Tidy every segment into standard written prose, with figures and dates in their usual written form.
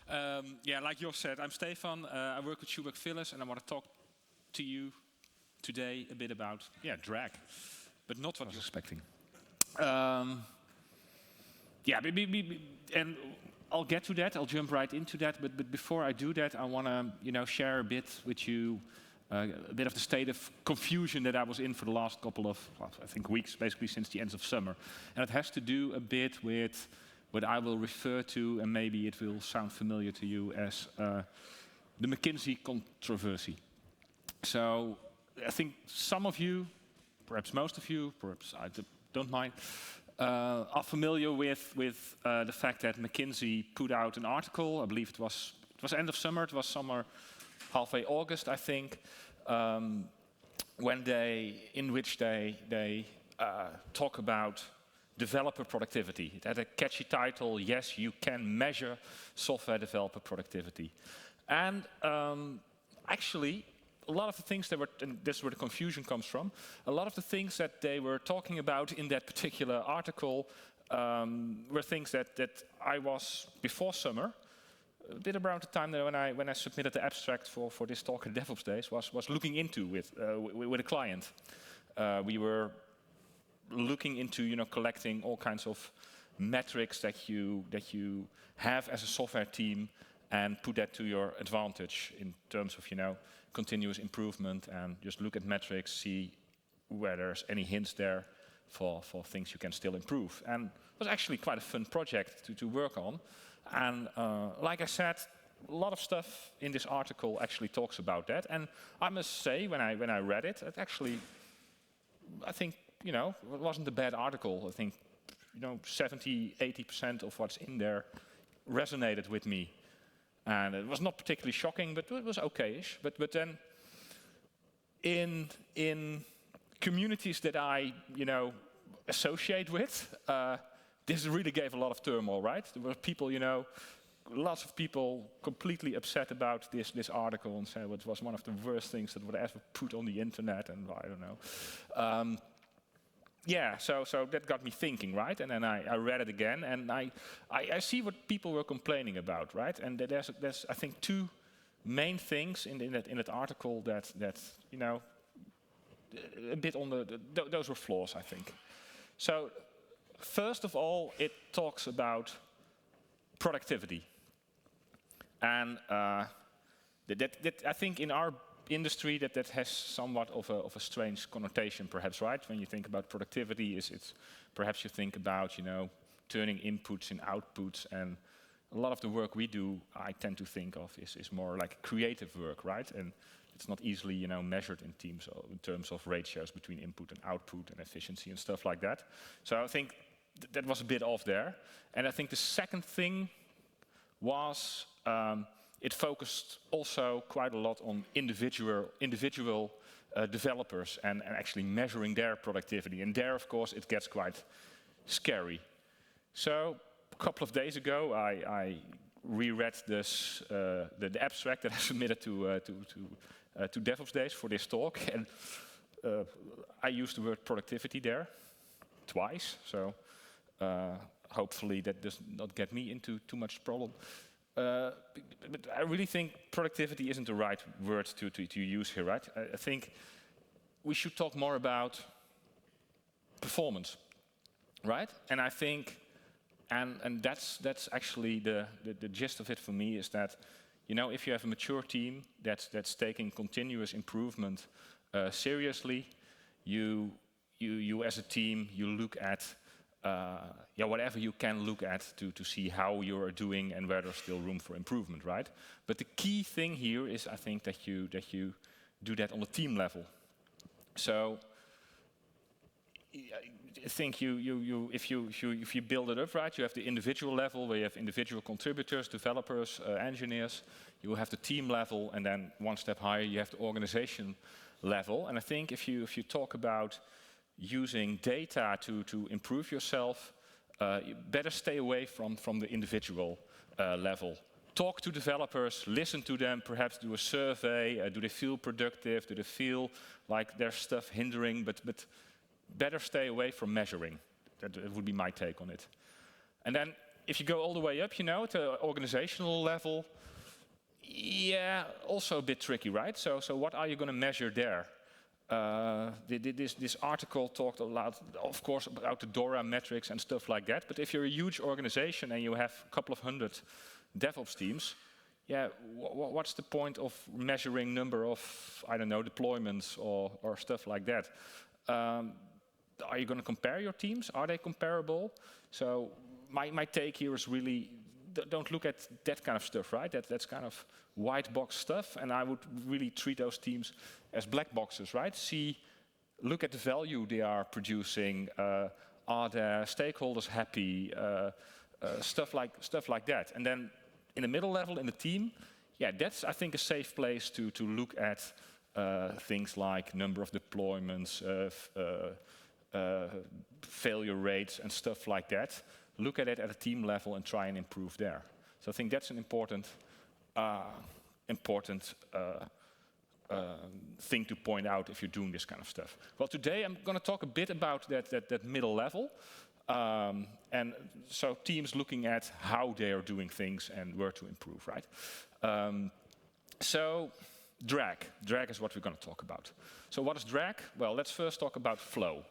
Yeah, like Jos said, I'm Stefan. I work with Schuberg Philips, and I want to talk to you today a bit about drag, but not what you're expecting. Yeah, and I'll get to that. I'll jump right into that. But before I do that, I want to share a bit with you a bit of the state of confusion that I was in for the last couple of I think weeks, basically since the end of summer, and it has to do a bit with what I will refer to, and maybe it will sound familiar to you, as the McKinsey controversy. So I think some of you, perhaps most of you, perhaps I don't mind, are familiar with the fact that McKinsey put out an article. I believe it was end of summer. It was summer, halfway August, I think, in which they talk about developer productivity. It had a catchy title, Yes, You Can Measure Software Developer Productivity. And actually, a lot of the things and this is where the confusion comes from, a lot of the things that they were talking about in that particular article were things that I was, before summer, a bit around the time that when I submitted the abstract for this talk at DevOps Days, was looking into with a client. We were looking into collecting all kinds of metrics that you have as a software team and put that to your advantage in terms of continuous improvement, and just look at metrics, see where there's any hints there for things you can still improve. And it was actually quite a fun project to work on. And like I said, a lot of stuff in this article actually talks about that. And I must say, when I read it, I think it wasn't a bad article. I think 70-80% of what's in there resonated with me. And it was not particularly shocking, but it was okay-ish. But then, in communities that I associate with, this really gave a lot of turmoil, right? There were people, lots of people completely upset about this article and said it was one of the worst things that would ever put on the internet, and I don't know. So that got me thinking, right? And then I read it again, and I see what people were complaining about, right? And there's I think two main things in that article that a bit on those were flaws, I think. So first of all, it talks about productivity, and that I think in our industry that has somewhat of a strange connotation, perhaps, right? When you think about productivity, it's perhaps you think about turning inputs in outputs, and a lot of the work we do, I tend to think of is more like creative work, right? And it's not easily measured in terms of ratios between input and output and efficiency and stuff like that. So I think that was a bit off there. And I think the second thing was it focused also quite a lot on individual developers and actually measuring their productivity. And there, of course, it gets quite scary. So a couple of days ago, I reread the abstract that I submitted to DevOps Days for this talk, and I used the word productivity there twice. So hopefully that does not get me into too much problem. But I really think productivity isn't the right word to use here, right? I think we should talk more about performance, right? And I think, and that's actually the gist of it for me, is that if you have a mature team that's taking continuous improvement seriously, you as a team, you look at whatever you can look at to see how you are doing and where there's still room for improvement, right? But the key thing here is, I think, that you do that on the team level. So I think if you build it up, right, you have the individual level where you have individual contributors, developers, engineers. You have the team level, and then one step higher, you have the organization level. And I think if you talk about using data to improve yourself, you better stay away from the individual level. Talk to developers, listen to them, perhaps do a survey. Do they feel productive? Do they feel like there's stuff hindering? But better stay away from measuring. That would be my take on it. And then if you go all the way up, at the organizational level, yeah, also a bit tricky, right? So what are you going to measure there? This article talked a lot, of course, about the DORA metrics and stuff like that. But if you're a huge organization and you have a couple of hundred DevOps teams, yeah, what's the point of measuring number of, I don't know, deployments or stuff like that? Are you going to compare your teams? Are they comparable? So my take here is really, don't look at that kind of stuff, right? That's kind of white box stuff, and I would really treat those teams as black boxes, right? Look at the value they are producing. Are their stakeholders happy? Stuff like that. And then in the middle level, in the team, yeah, that's, I think, a safe place to look at things like number of deployments, failure rates, and stuff like that. Look at it at a team level and try and improve there. So I think that's an important thing to point out if you're doing this kind of stuff. Well, today I'm going to talk a bit about that middle level. And so teams looking at how they are doing things and where to improve, right? So drag is what we're going to talk about. So what is drag? Well, let's first talk about flow.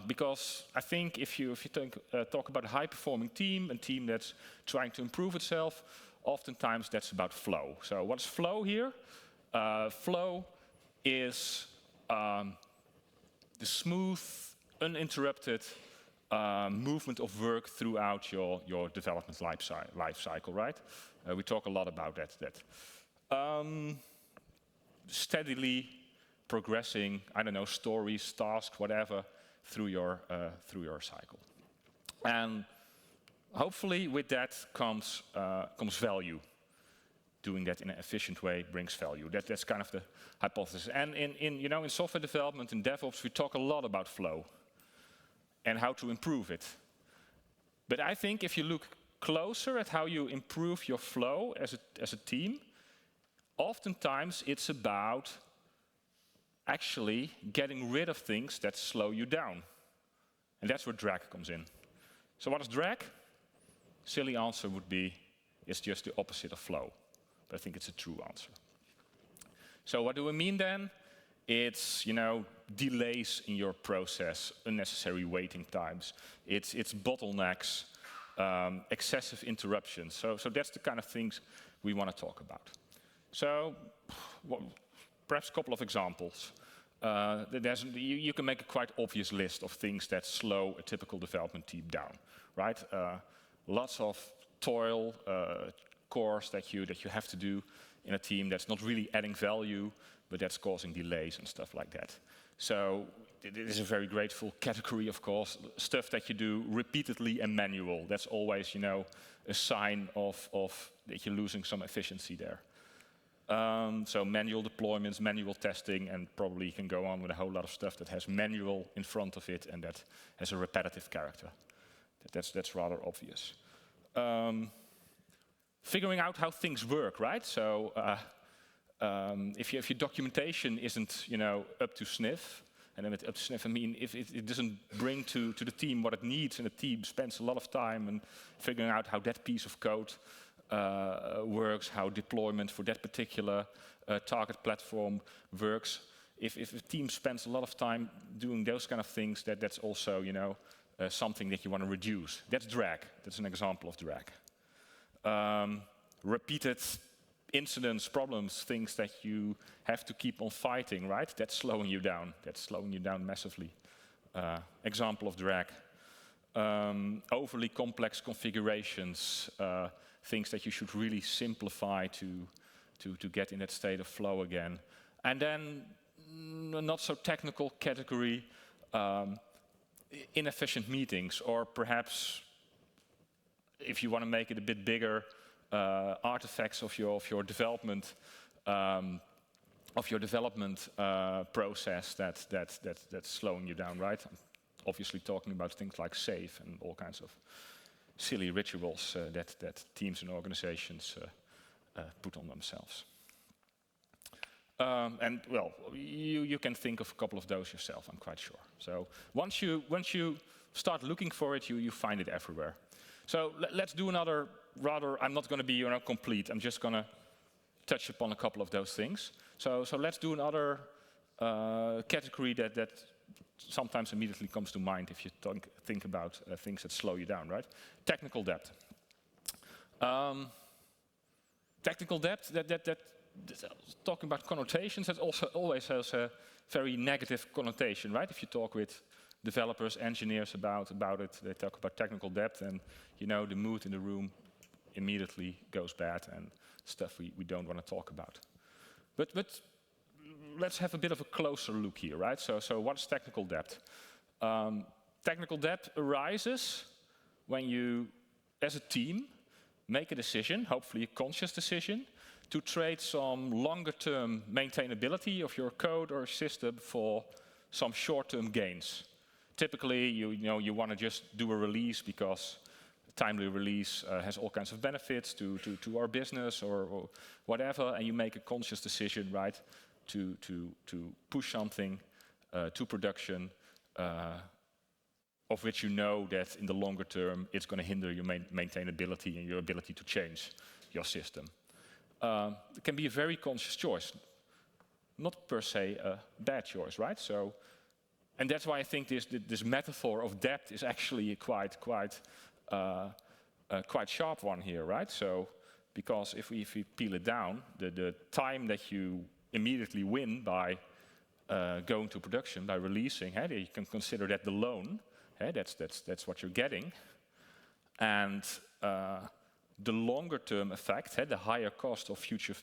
Because I think if you talk about a high-performing team, a team that's trying to improve itself, oftentimes that's about flow. So what's flow here? Flow is the smooth, uninterrupted movement of work throughout your development life cycle, right? We talk a lot about that. Steadily progressing, I don't know, stories, tasks, whatever, through your cycle, and hopefully with that comes value. Doing that in an efficient way brings value. That's kind of the hypothesis. And in software development and DevOps, we talk a lot about flow and how to improve it. But I think if you look closer at how you improve your flow as a team, oftentimes it's about actually getting rid of things that slow you down. And that's where drag comes in. So what is drag? Silly answer would be, it's just the opposite of flow. But I think it's a true answer. So what do we mean then? It's, delays in your process, unnecessary waiting times. It's bottlenecks, excessive interruptions. So that's the kind of things we want to talk about. So, perhaps a couple of examples. You can make a quite obvious list of things that slow a typical development team down, right? Lots of toil, chores that you have to do in a team that's not really adding value, but that's causing delays and stuff like that. So it is a very grateful category, of course. Stuff that you do repeatedly and manual. That's always, a sign of that you're losing some efficiency there. So manual deployments, manual testing, and probably you can go on with a whole lot of stuff that has manual in front of it and that has a repetitive character. That's rather obvious. Figuring out how things work, right? So if your documentation isn't, up to sniff, and then with up to sniff I mean if it doesn't bring to the team what it needs, and the team spends a lot of time in figuring out how that piece of code works, how deployment for that particular target platform works. If a team spends a lot of time doing those kind of things, that's also something that you want to reduce. That's drag. That's an example of drag. Repeated incidents, problems, things that you have to keep on fighting, right? That's slowing you down. That's slowing you down massively. Example of drag. Overly complex configurations, things that you should really simplify to get in that state of flow again. And then a not so technical category, inefficient meetings, or perhaps if you want to make it a bit bigger, artifacts of your development process that's slowing you down, right? I'm obviously talking about things like save and all kinds of silly rituals that teams and organizations put on themselves. And well, you can think of a couple of those yourself, I'm quite sure. So once you start looking for it, you find it everywhere. So let's do another, rather, I'm not going to be complete, I'm just going to touch upon a couple of those things. So let's do another category that sometimes immediately comes to mind if you think about things that slow you down, right? Technical debt. Technical debt, talking about connotations, that also always has a very negative connotation, right? If you talk with developers, engineers about it, they talk about technical debt, and the mood in the room immediately goes bad and stuff we don't want to talk about. But let's have a bit of a closer look here, right? So what's technical debt? Technical debt arises when you, as a team, make a decision, hopefully a conscious decision, to trade some longer-term maintainability of your code or system for some short-term gains. Typically, you want to just do a release because timely release has all kinds of benefits to our business or whatever, and you make a conscious decision, right, to push something to production of which you know that in the longer term it's going to hinder your maintainability and your ability to change your system. It can be a very conscious choice, not per se a bad choice, right? So, and that's why I think this metaphor of debt is actually a quite sharp one here, right? So, because if we peel it down, the time that you immediately win by going to production, by releasing, you can consider that the loan. That's what you're getting, and the longer-term effect, the higher cost of future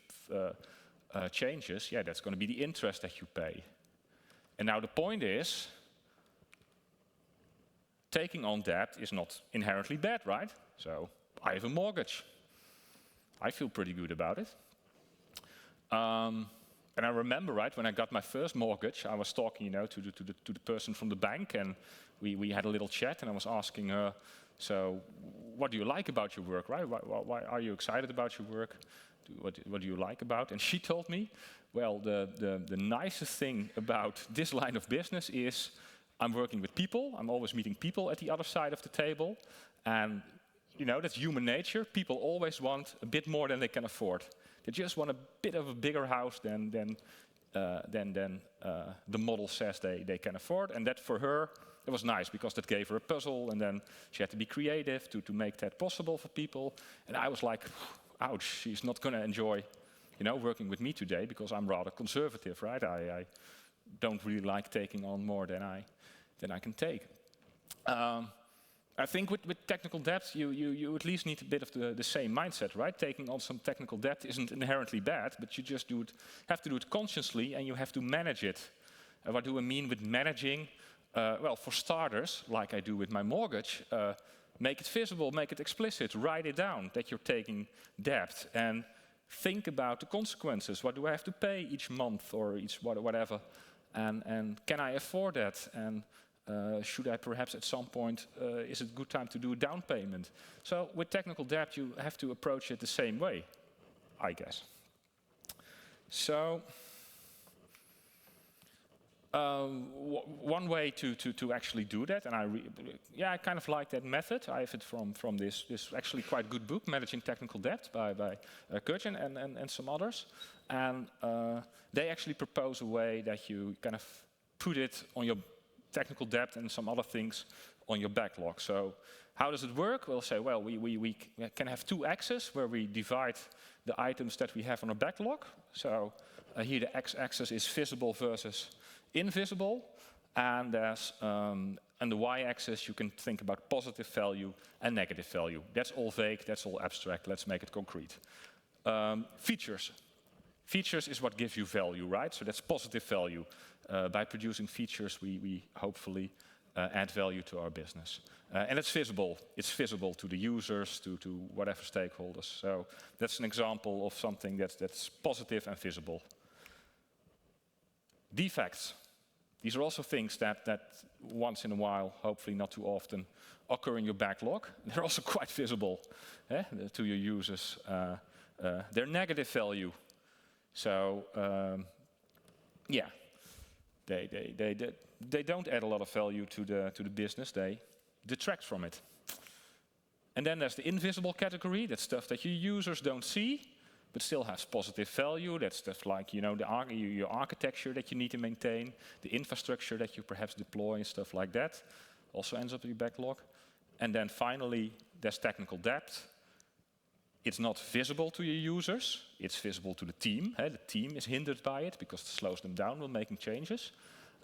changes, that's going to be the interest that you pay. And now the point is, taking on debt is not inherently bad, right? So I have a mortgage. I feel pretty good about it. And I remember, right, when I got my first mortgage, I was talking, to the person from the bank, and we had a little chat, and I was asking her, so what do you like about your work, right? Why are you excited about your work? What do you like about? And she told me, well, the nicest thing about this line of business is I'm working with people. I'm always meeting people at the other side of the table, and that's human nature. People always want a bit more than they can afford. They just want a bit of a bigger house than the model says they can afford. And that for her, it was nice because that gave her a puzzle, and then she had to be creative to make that possible for people. And I was like, ouch, she's not going to enjoy working with me today because I'm rather conservative, right? I don't really like taking on more than I can take. I think with technical debt, you at least need a bit of the same mindset, right? Taking on some technical debt isn't inherently bad, but you just have to do it consciously, and you have to manage it. What do I mean with managing? Well, for starters, like I do with my mortgage, make it visible, make it explicit, write it down that you're taking debt, and think about the consequences. What do I have to pay each month or each whatever? And can I afford that? And should I perhaps at some point, is it a good time to do a down payment? So with technical debt, you have to approach it the same way, I guess. So one way to actually do that, and I kind of like that method. I have it from this actually quite good book, Managing Technical Debt, by Kurtjen and some others. And they actually propose a way that you kind of put it on your technical debt and some other things on your backlog. So how does it work? We'll say, well, we can have two axes where we divide the items that we have on our backlog. So here the x-axis is visible versus invisible, and on the y-axis you can think about positive value and negative value. That's all vague, that's all abstract, let's make it concrete. Features. Features is what gives you value, right? So that's positive value. By producing features, we hopefully add value to our business. And it's visible. It's visible to the users, to whatever stakeholders. So that's an example of something that's positive and visible. Defects. These are also things that once in a while, hopefully not too often, occur in your backlog. They're also quite visible to your users. They're negative value. So, they don't add a lot of value to the business. They detract from it. And then there's the invisible category, that's stuff that your users don't see, but still has positive value. That's stuff like, your architecture that you need to maintain, the infrastructure that you perhaps deploy and stuff like that, also ends up in your backlog. And then finally, there's technical debt. It's not visible to your users, it's visible to the team. The team is hindered by it because it slows them down when making changes.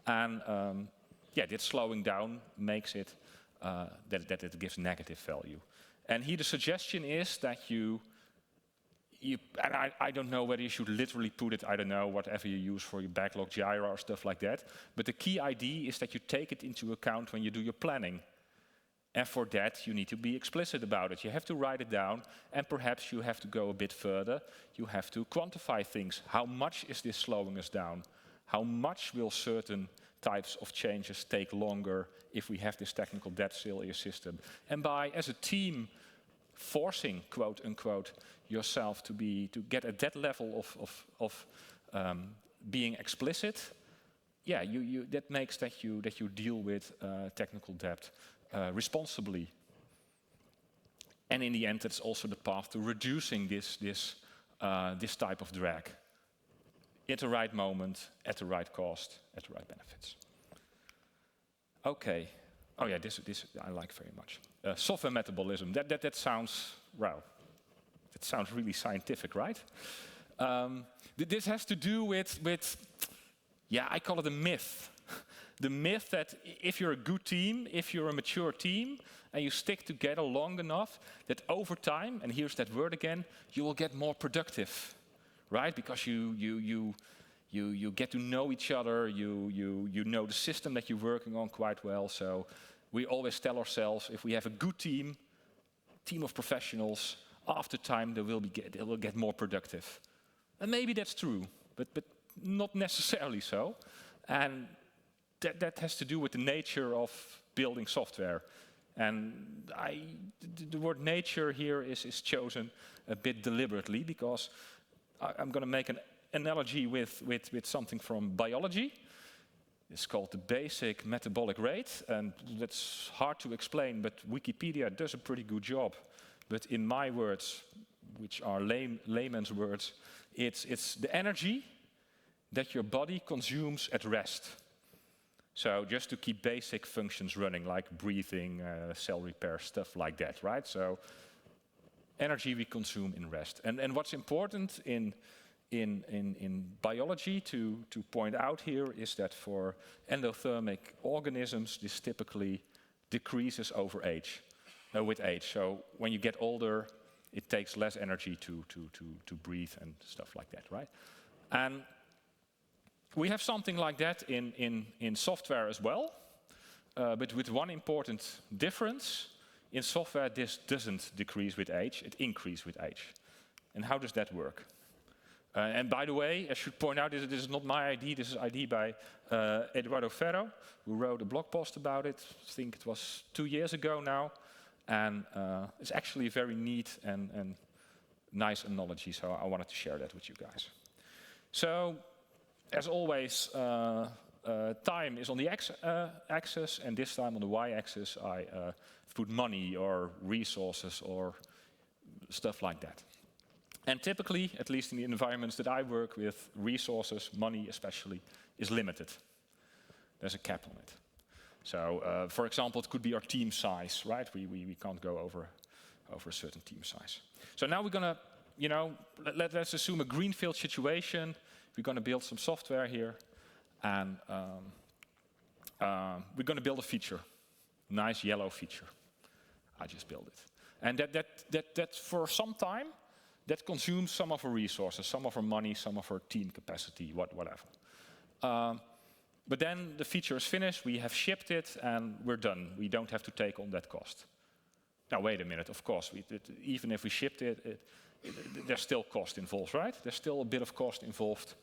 And this slowing down makes it that it gives negative value. And here the suggestion is that and I don't know whether you should literally put it, I don't know, whatever you use for your backlog, Jira or stuff like that. But the key idea is that you take it into account when you do your planning. And for that, you need to be explicit about it. You have to write it down, and perhaps you have to go a bit further. You have to quantify things. How much is this slowing us down? How much will certain types of changes take longer if we have this technical debt still in your system? And by, as a team, forcing, quote unquote, yourself to get at that level of being explicit, that makes that you deal with technical debt responsibly. And in the end, it's also the path to reducing this type of drag at the right moment, at the right cost, at the right benefits. Okay. Oh yeah, this I like very much. Software metabolism. That sounds, well, that sounds really scientific, right? This has to do with I call it a myth. The myth that if you're a good team, if you're a mature team, and you stick together long enough, that over time, and here's that word again, you will get more productive, right? Because you get to know each other, you know the system that you're working on quite well. So we always tell ourselves, if we have a good team of professionals, after time they will get more productive. And maybe that's true, but not necessarily so. And that has to do with the nature of building software. And the word nature here is chosen a bit deliberately, because I'm going to make an analogy with something from biology. It's called the basic metabolic rate, and that's hard to explain, but Wikipedia does a pretty good job. But in my words, which are layman's words, it's the energy that your body consumes at rest. So just to keep basic functions running, like breathing, cell repair, stuff like that, right? So energy we consume in rest. And what's important in biology to point out here is that for endothermic organisms, this typically decreases with age. So when you get older, it takes less energy to breathe and stuff like that, right? And we have something like that in software as well, but with one important difference. In software, this doesn't decrease with age, it increases with age. And how does that work? And by the way, I should point out, this is not my idea, this is idea by Eduardo Ferro, who wrote a blog post about it. I think it was 2 years ago now. And it's actually a very neat and nice analogy, so I wanted to share that with you guys. So, as always, time is on the x-axis, and this time on the y-axis I put money or resources or stuff like that. And typically, at least in the environments that I work with, resources, money especially, is limited. There's a cap on it. So, for example, it could be our team size, right? We can't go over a certain team size. So now we're going to, let's assume a greenfield situation. We're going to build some software here, and we're going to build a feature, nice yellow feature. I just built it, and that for some time, that consumes some of our resources, some of our money, some of our team capacity, whatever. But then the feature is finished, we have shipped it, and we're done. We don't have to take on that cost. Now, wait a minute, of course, even if we shipped it, there's still cost involved, right? There's still a bit of cost involved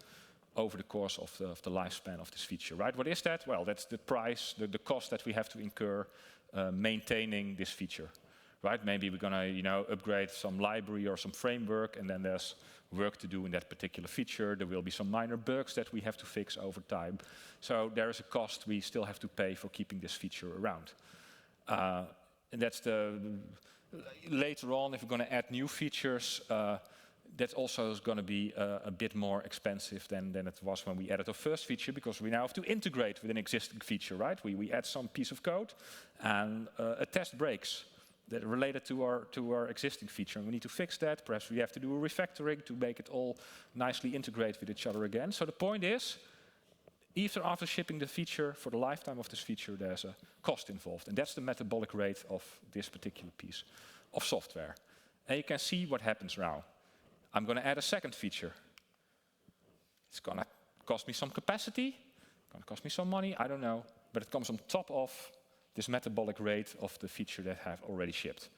over the course of the lifespan of this feature, right? What is that? Well, that's the price, the cost that we have to incur maintaining this feature, right? Maybe we're going to, upgrade some library or some framework, and then there's work to do in that particular feature. There will be some minor bugs that we have to fix over time. So there is a cost we still have to pay for keeping this feature around. And that's later on, if we're going to add new features, that also is going to be a bit more expensive than it was when we added our first feature, because we now have to integrate with an existing feature, right? We add some piece of code, and a test breaks that are related to our existing feature, and we need to fix that. Perhaps we have to do a refactoring to make it all nicely integrate with each other again. So the point is, even after shipping the feature, for the lifetime of this feature, there's a cost involved, and that's the metabolic rate of this particular piece of software. And you can see what happens now. I'm going to add a second feature. It's going to cost me some capacity, going to cost me some money, I don't know, but it comes on top of this metabolic rate of the feature that I've already shipped.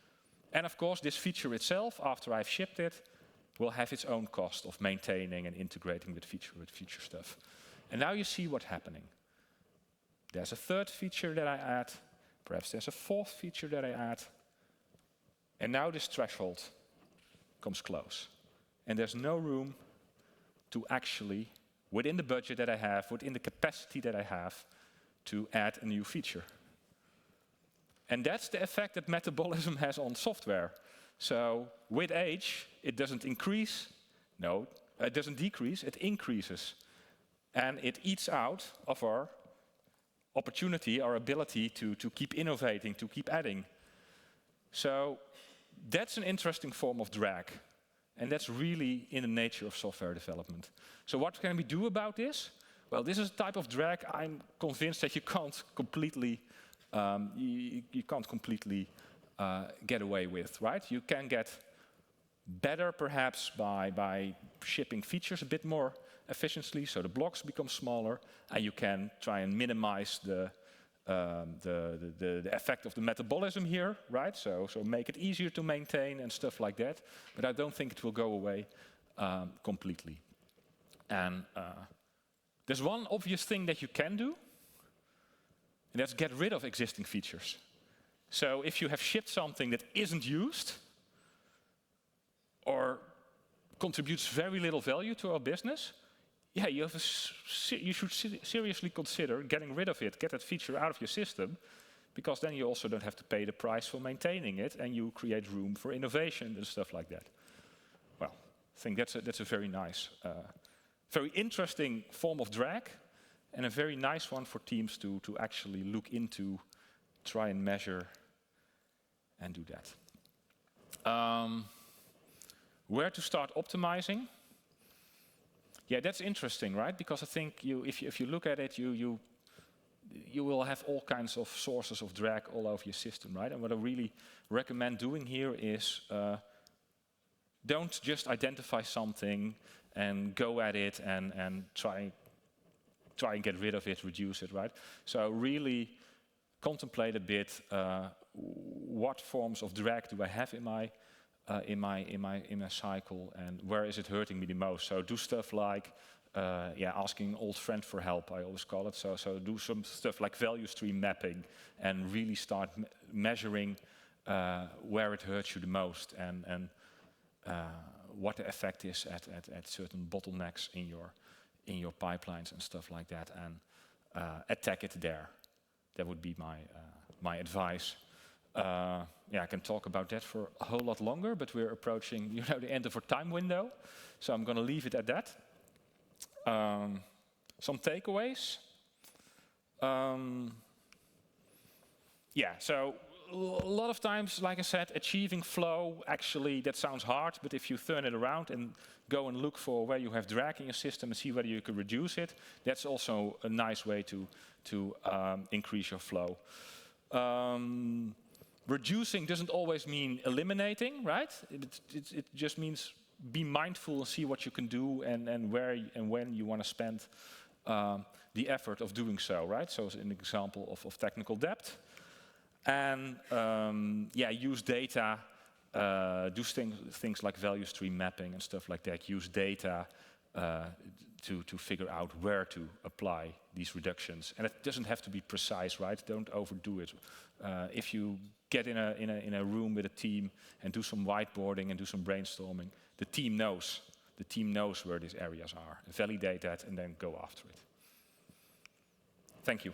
And of course, this feature itself, after I've shipped it, will have its own cost of maintaining and integrating with future stuff. And now you see what's happening. There's a third feature that I add, perhaps there's a fourth feature that I add, and now this threshold comes close. And there's no room to actually, within the budget that I have, within the capacity that I have, to add a new feature. And that's the effect that metabolism has on software. So with age, it doesn't increase. No, it doesn't decrease, it increases. And it eats out of our opportunity, our ability to keep innovating, to keep adding. So that's an interesting form of drag. And that's really in the nature of software development. So what can we do about this? Well, this is a type of drag I'm convinced that you can't completely get away with, right? You can get better perhaps by shipping features a bit more efficiently, so the blocks become smaller, and you can try and minimize the effect of the metabolism here, right? So make it easier to maintain and stuff like that. But I don't think it will go away completely. And there's one obvious thing that you can do, and that's get rid of existing features. So if you have shipped something that isn't used or contributes very little value to our business, yeah, you should seriously consider getting rid of it, get that feature out of your system, because then you also don't have to pay the price for maintaining it, and you create room for innovation and stuff like that. Well, I think that's a very nice, very interesting form of drag, and a very nice one for teams to actually look into, try and measure, and do that. Where to start optimizing? Yeah, that's interesting, right? Because I think if you look at it, you will have all kinds of sources of drag all over your system, right? And what I really recommend doing here is don't just identify something and go at it and try and get rid of it, reduce it, right? So really contemplate a bit what forms of drag do I have in my cycle, and where is it hurting me the most? So do stuff like asking an old friend for help, I always call it. So do some stuff like value stream mapping and really start measuring where it hurts you the most, and what the effect is at certain bottlenecks in your pipelines and stuff like that, and attack it there. That would be my advice. I can talk about that for a whole lot longer, but we're approaching, the end of our time window, so I'm going to leave it at that. Some takeaways. So a lot of times, like I said, achieving flow, actually, that sounds hard, but if you turn it around and go and look for where you have drag in your system and see whether you can reduce it, that's also a nice way to increase your flow. Reducing doesn't always mean eliminating, right? It just means be mindful and see what you can do and where and when you want to spend the effort of doing so, right? So as an example of technical debt. And use data, do things like value stream mapping and stuff like that. Use data to figure out where to apply these reductions. And it doesn't have to be precise, right? Don't overdo it. If you get in a room with a team and do some whiteboarding and do some brainstorming, the team knows. The team knows where these areas are. Validate that and then go after it. Thank you.